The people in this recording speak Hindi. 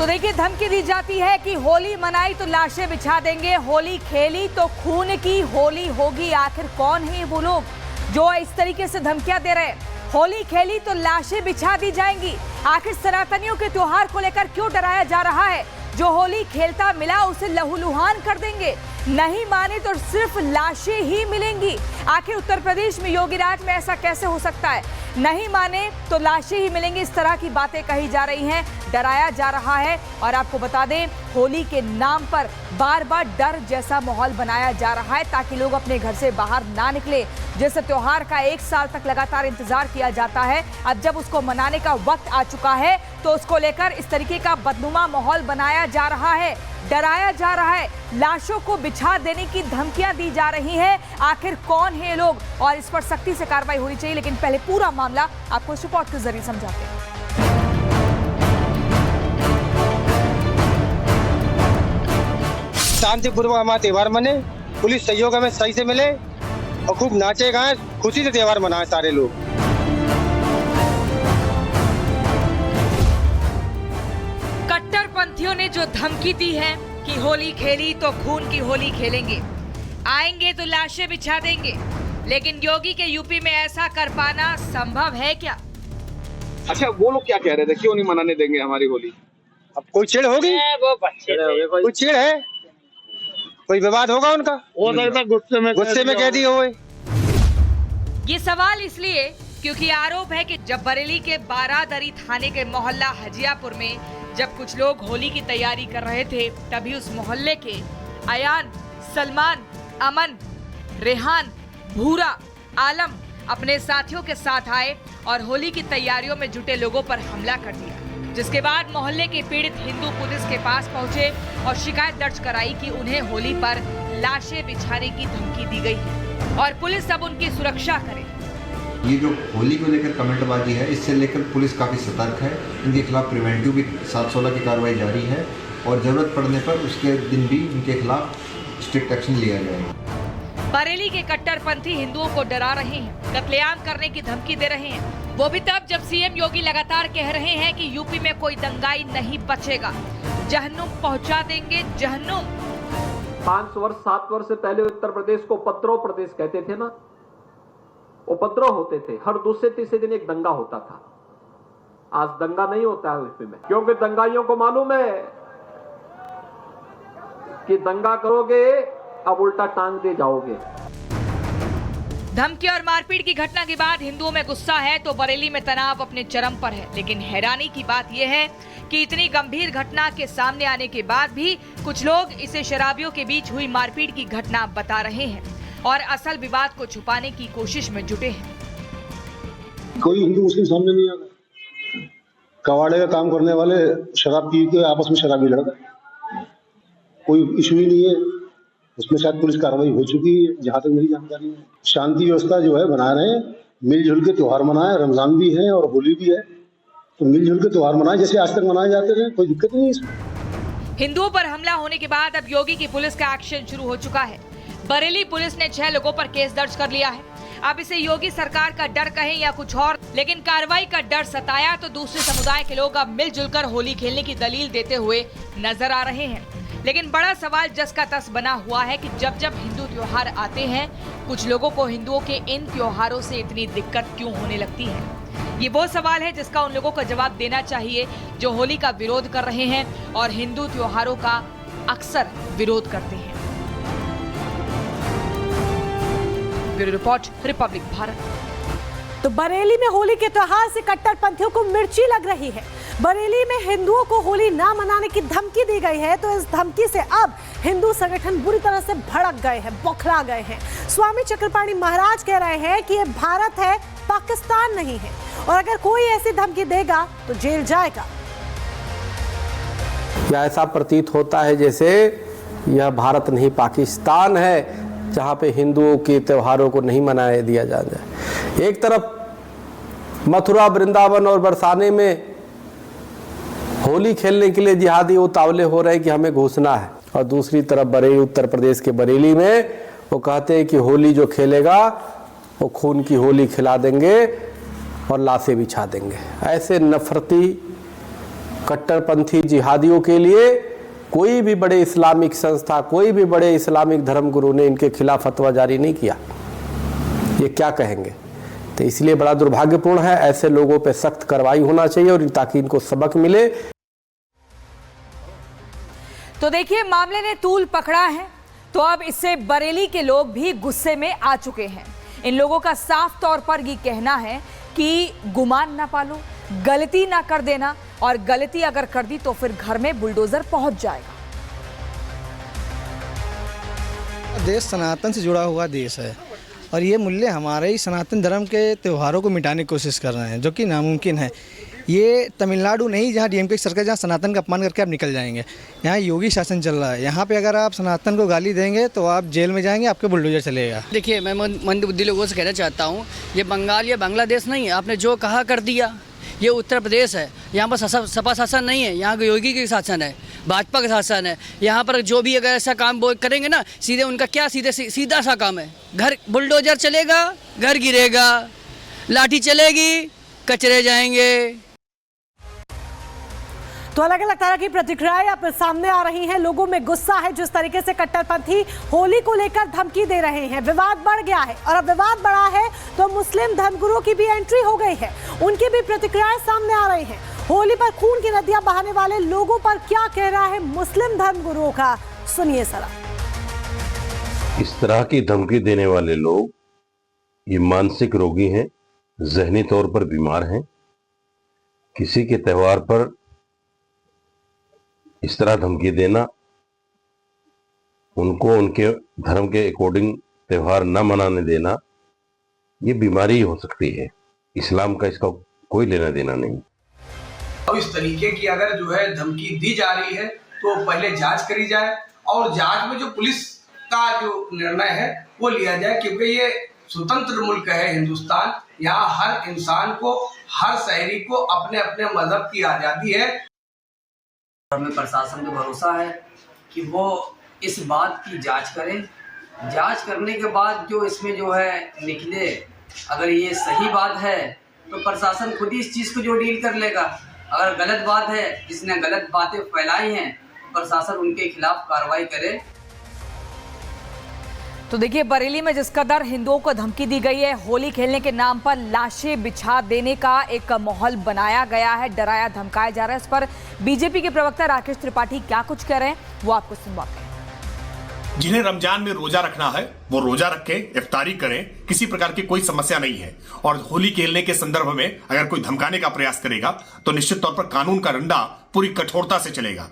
तो देखिए, धमकी दी जाती है कि होली मनाई तो लाशें बिछा देंगे, होली खेली तो खून की होली होगी। आखिर कौन है वो लोग जो इस तरीके से धमकियां दे रहे हैं? होली खेली तो लाशें बिछा दी जाएंगी। आखिर सनातनियों के त्योहार को लेकर क्यों डराया जा रहा है? जो होली खेलता मिला उसे लहूलुहान कर देंगे, नहीं माने तो सिर्फ लाशें ही मिलेंगी। आखिर उत्तर प्रदेश में योगी राज में ऐसा कैसे हो सकता है? नहीं माने तो लाशें ही मिलेंगी, इस तरह की बातें कही जा रही हैं, डराया जा रहा है। और आपको बता दें, होली के नाम पर बार बार डर जैसा माहौल बनाया जा रहा है ताकि लोग अपने घर से बाहर ना निकले। जिस त्योहार का 1 साल तक लगातार इंतजार किया जाता है, अब जब उसको मनाने का वक्त आ चुका है तो उसको लेकर इस तरीके का बदनुमा माहौल बनाया जा रहा है, डराया जा रहा है, लाशों को बिछा देने की धमकियां दी जा रही हैं। आखिर कौन है ये लोग और इस पर सख्ती से कार्रवाई होनी चाहिए। लेकिन पहले पूरा मामला आपको इस रिपोर्ट के जरिए समझाते हैं। शांतिपूर्वक हमारा त्योहार मने, पुलिस सहयोग हमें सही से मिले और खूब नाचे गाए, खुशी से त्योहार मनाए सारे लोग। कट्टरपंथियों ने जो धमकी दी है कि होली खेली तो खून की होली खेलेंगे, आएंगे तो लाशें बिछा देंगे, लेकिन योगी के यूपी में ऐसा कर पाना संभव है क्या? अच्छा, वो लोग क्या कह रहे थे, क्यों नहीं मनाने देंगे हमारी होली? अब कोई छेड़ होगी, कोई छेड़ है, कोई विवाद होगा उनका, हो सकता गुस्से में कह दी हो। ये सवाल इसलिए क्योंकि आरोप है कि जब बरेली के बारादरी थाने के मोहल्ला हजियापुर में जब कुछ लोग होली की तैयारी कर रहे थे, तभी उस मोहल्ले के अयान, सलमान, अमन, रेहान, भूरा, आलम अपने साथियों के साथ आए और होली की तैयारियों में जुटे लोगों पर हमला कर दिया। जिसके बाद मोहल्ले के पीड़ित हिंदू पुलिस के पास पहुंचे और शिकायत दर्ज कराई कि उन्हें होली पर लाशें बिछाने की धमकी दी गई है और पुलिस अब उनकी सुरक्षा करे। ये जो होली को लेकर कमेंटबाजी है, इससे लेकर पुलिस काफ़ी सतर्क है। इनके खिलाफ प्रिवेंटिव भी 716 की कार्रवाई जारी है और जरूरत पड़ने पर उसके दिन भी इनके खिलाफ स्ट्रिक्ट एक्शन लिया जाएगा। बरेली के कट्टरपंथी हिंदुओं को डरा रहे हैं, कत्लेआम करने की धमकी दे रहे हैं, वो भी तब जब सीएम योगी लगातार कह रहे हैं कि यूपी में कोई दंगाई नहीं बचेगा, जहन्नुम पहुंचा देंगे, जहन्नुम। 5 वर्ष 7 वर्ष से पहले उत्तर प्रदेश को उपद्रव प्रदेश कहते थे ना, उपद्रव होते थे, हर दूसरे तीसरे दिन एक दंगा होता था। आज दंगा नहीं होता है यूपी में, क्योंकि दंगाइयों को मालूम है कि दंगा करोगे अब उल्टा टांग दे जाओगे। धमकी और मारपीट की घटना के बाद हिंदुओं में गुस्सा है तो बरेली में तनाव अपने चरम पर है। लेकिन हैरानी की बात यह है कि इतनी गंभीर घटना के सामने आने के बाद भी कुछ लोग इसे शराबियों के बीच हुई मारपीट की घटना बता रहे हैं और असल विवाद को छुपाने की कोशिश में जुटे हैं। कोई हिंदू मुस्लिम सामने नहीं आ रहा, कवाड़े का काम करने वाले शराब पी के आपस में शराबी लड़ गए, कोई इशू ही नहीं है। उसमें शायद पुलिस कार्रवाई हो चुकी है, जहां तक मेरी जानकारी है। शांति व्यवस्था जो है बना रहे हैं, मिलजुल के त्योहार मनाए, रमजान भी है और होली भी है, तो मिलजुल के त्योहार मनाए जैसे आज तक मनाए जाते रहे, कोई दिक्कत नहीं है इसमें। हिंदुओं पर हमला होने के बाद अब योगी की पुलिस का एक्शन शुरू हो चुका है। बरेली पुलिस ने 6 लोगों पर केस दर्ज कर लिया है। अब इसे योगी सरकार का डर कहें या कुछ और, लेकिन कार्रवाई का डर सताया तो दूसरे समुदाय के लोग अब मिलजुल कर होली खेलने की दलील देते हुए नजर आ रहे हैं। लेकिन बड़ा सवाल जस का तस बना हुआ है कि जब जब हिंदू त्योहार आते हैं, कुछ लोगों को हिंदुओं के इन त्योहारों से इतनी दिक्कत क्यों होने लगती है? ये वो सवाल है जिसका उन लोगों को जवाब देना चाहिए जो होली का विरोध कर रहे हैं और हिंदू त्योहारों का अक्सर विरोध करते हैं। Bureau report, Republic Bharat. तो बरेली में होली के त्योहार से कट्टरपंथियों को मिर्ची लग रही है। बरेली में हिंदुओं को होली ना मनाने की धमकी दी गई है, तो इस धमकी से अब हिंदू संगठन बुरी तरह से भड़क गए हैं, बौखला गए हैं। स्वामी चक्रपाणी महाराज कह रहे हैं कि ये भारत है, पाकिस्तान नहीं है, और अगर कोई ऐसी धमकी देगा तो जेल जाएगा। या ऐसा प्रतीत होता है जैसे यह भारत नहीं पाकिस्तान है, जहाँ पे हिंदुओं के त्योहारों को नहीं मनाने दिया जाए। एक तरफ मथुरा, वृंदावन और बरसाने में होली खेलने के लिए जिहादी उतावले हो रहे हैं कि हमें घुसना है, और दूसरी तरफ बरेली, उत्तर प्रदेश के बरेली में वो कहते हैं कि होली जो खेलेगा वो खून की होली खिला देंगे और लाशें बिछा देंगे। ऐसे नफरती कट्टरपंथी जिहादियों के लिए कोई भी बड़े इस्लामिक संस्था, कोई भी बड़े इस्लामिक धर्मगुरु ने इनके खिलाफ फतवा जारी नहीं किया। ये क्या कहेंगे? तो इसलिए बड़ा दुर्भाग्यपूर्ण है। ऐसे लोगों पे सख्त कार्रवाई होना चाहिए और ताकि इनको सबक मिले। तो देखिए, मामले ने तूल पकड़ा है, तो अब इससे बरेली के लोग भी गुस्से में आ चुके हैं। इन लोगों का साफ तौर पर ये कहना है कि गुमान ना पालो, गलती ना कर देना, और गलती अगर कर दी तो फिर घर में बुलडोजर पहुंच जाएगा। देश सनातन से जुड़ा हुआ देश है और ये मूल्य हमारे ही सनातन धर्म के त्योहारों को मिटाने की कोशिश कर रहे हैं, जो कि नामुमकिन है। ये तमिलनाडु नहीं जहाँ डीएमके की सरकार, जहाँ सनातन का अपमान करके आप निकल जाएंगे। यहाँ योगी शासन चल रहा है, यहाँ पे अगर आप सनातन को गाली देंगे तो आप जेल में जाएंगे, आपके बुलडोजर चलेगा। देखिए, मैं मंदबुद्धि लोगों से कहना चाहता हूँ, ये बंगाल या बांग्लादेश नहीं है। आपने जो कहा कर दिया। ये उत्तर प्रदेश है, यहाँ पर सपा शासन नहीं है, यहाँ योगी की शासन है, भाजपा का शासन है। यहाँ पर जो भी अगर ऐसा काम वो करेंगे ना, सीधे उनका क्या सीधा सा काम है, घर बुलडोजर चलेगा, घर गिरेगा, लाठी चलेगी, कचरे जाएंगे। तो अलग अलग तरह की प्रतिक्रियाएं अब सामने आ रही हैं। लोगों में गुस्सा है जिस तरीके से कट्टरपंथी होली को लेकर धमकी दे रहे हैं। विवाद बढ़ गया है और अब विवाद बढ़ा है तो मुस्लिम धर्मगुरुओं की भी एंट्री हो गई है, उनकी भी प्रतिक्रियाएं सामने आ रही हैं। होली पर खून की नदियां बहाने वाले लोगों पर क्या कह रहा है मुस्लिम धर्मगुरुओं का, सुनिए जरा। इस तरह की धमकी देने वाले लोग ये मानसिक रोगी हैं, जहनी तौर पर बीमार हैं। किसी के त्योहार पर इस तरह धमकी देना, उनको उनके धर्म के अकॉर्डिंग त्योहार न मनाने देना, ये बीमारी हो सकती है। इस्लाम का इसका कोई लेना देना नहीं। अब इस तरीके की अगर जो है धमकी दी जा रही है तो पहले जांच करी जाए और जांच में जो पुलिस का जो निर्णय है वो लिया जाए, क्योंकि ये स्वतंत्र मुल्क है हिंदुस्तान। यहाँ हर इंसान को, हर शहरी को अपने अपने मजहब की आज़ादी है। हमें प्रशासन पे भरोसा है कि वो इस बात की जांच करें। जांच करने के बाद जो इसमें जो है निकले, अगर ये सही बात है तो प्रशासन खुद ही इस चीज़ को जो डील कर लेगा। अगर गलत बात है, जिसने गलत बातें फैलाई हैं, प्रशासन उनके खिलाफ कार्रवाई करे। तो देखिए, बरेली में जिस कदर हिंदुओं को धमकी दी गई है, होली खेलने के नाम पर लाशें बिछा देने का एक माहौल बनाया गया है, डराया धमकाया जा रहा है। इस पर बीजेपी के प्रवक्ता राकेश त्रिपाठी क्या कुछ कह रहे हैं वो आपको सुनवाते हैं। जिन्हें रमजान में रोजा रखना है वो रोजा रखे, इफ्तारी करें, किसी प्रकार की कोई समस्या नहीं है। और होली खेलने के संदर्भ में अगर कोई धमकाने का प्रयास करेगा तो निश्चित तौर पर कानून का डंडा पूरी कठोरता से चलेगा।